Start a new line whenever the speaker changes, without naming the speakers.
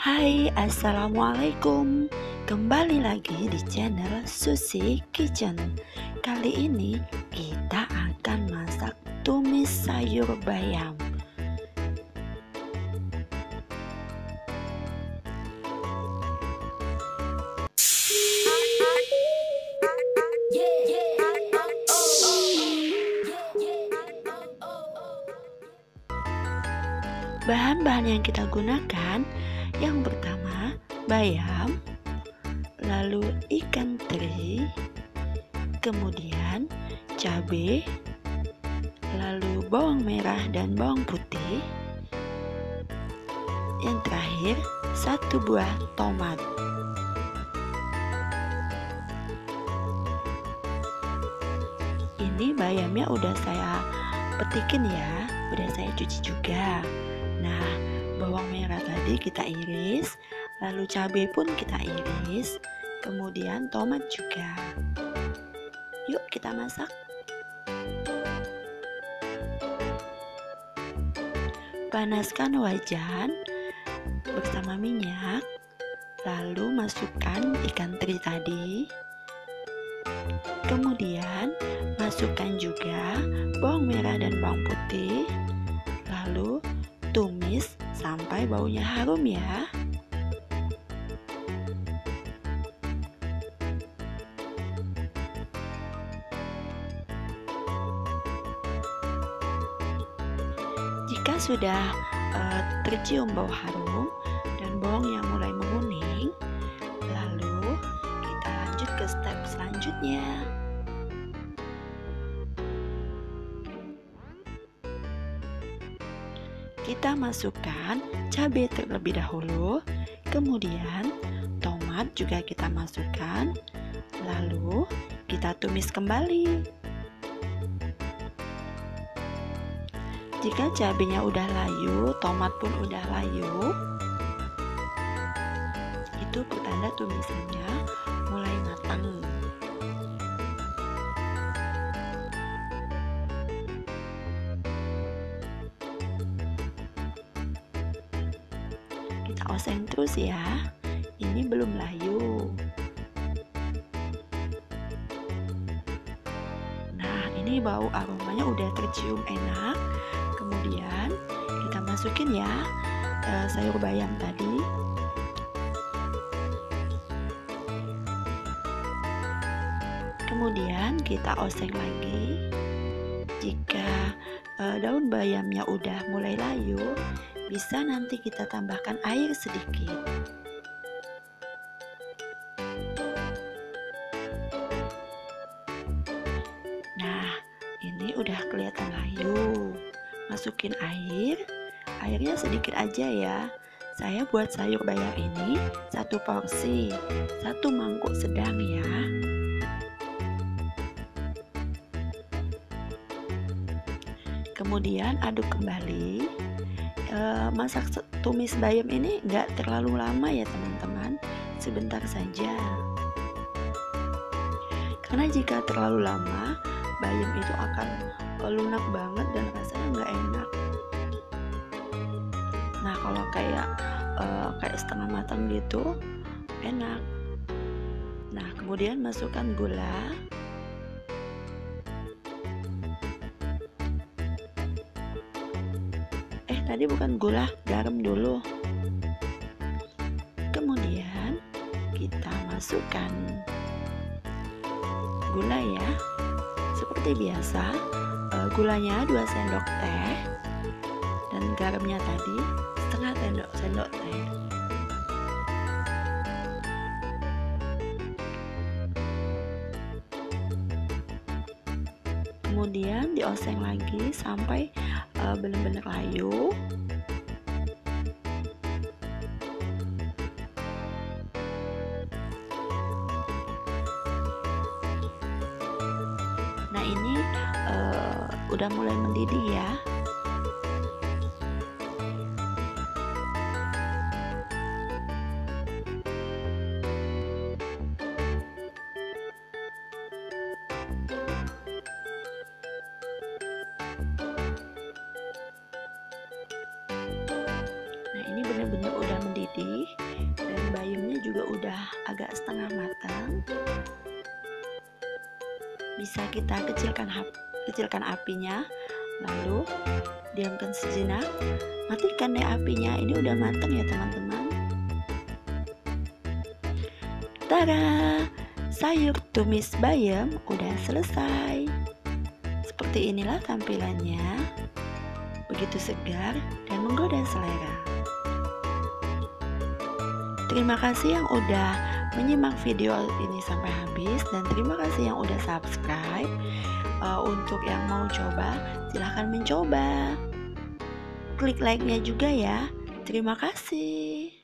Hai, assalamualaikum. Kembali lagi di channel Susi Kitchen. Kali ini kita akan masak tumis sayur bayam. Bahan-bahan yang kita gunakan, yang pertama bayam, lalu ikan teri, kemudian cabai, lalu bawang merah dan bawang putih, yang terakhir 1 buah tomat. Ini bayamnya udah saya petikin ya, udah saya cuci juga. Nah, bawang merah tadi kita iris, lalu cabai pun kita iris, kemudian tomat juga. Yuk kita masak. Panaskan wajan bersama minyak, lalu masukkan ikan teri tadi. Kemudian masukkan juga bawang merah dan bawang putih, lalu tumis sampai baunya harum ya. Jika sudah tercium bau harum dan bawang yang mulai menguning, lalu kita lanjut ke step selanjutnya. Kita masukkan cabai terlebih dahulu, kemudian tomat juga kita masukkan, lalu kita tumis kembali. Jika cabainya udah layu, tomat pun udah layu, itu pertanda tumisannya mulai matang. Kita oseng terus ya, ini belum layu. Nah, ini bau aromanya udah tercium enak. Kemudian kita masukin ya sayur bayam tadi. Kemudian kita oseng lagi. Jika daun bayamnya udah mulai layu, bisa nanti kita tambahkan air sedikit. Nah, ini udah kelihatan layu. Masukin air, airnya sedikit aja ya. Saya buat sayur bayam ini 1 porsi, 1 mangkuk sedang ya. Kemudian aduk kembali. Masak tumis bayam ini nggak terlalu lama ya teman-teman, sebentar saja. Karena jika terlalu lama, bayam itu akan lunak banget dan rasanya nggak enak. Nah, kalau kayak setengah matang gitu enak. Nah, kemudian masukkan gula. Tadi bukan gula, garam dulu. Kemudian kita masukkan gula ya. Seperti biasa, gulanya 2 sendok teh dan garamnya tadi setengah sendok teh. Kemudian dioseng lagi sampai benar-benar layu. Nah, ini udah mulai mendidih ya. Nah, ini benar-benar udah mendidih. udah agak setengah matang, bisa kita kecilkan apinya, lalu diamkan sejenak, matikan deh apinya. Ini udah matang ya teman-teman. Tada, sayur tumis bayam udah selesai. Seperti inilah tampilannya, begitu segar dan menggoda selera. Terima kasih yang udah menyimak video ini sampai habis, dan terima kasih yang udah subscribe. Untuk yang mau coba, silahkan mencoba. Klik like-nya juga ya. Terima kasih.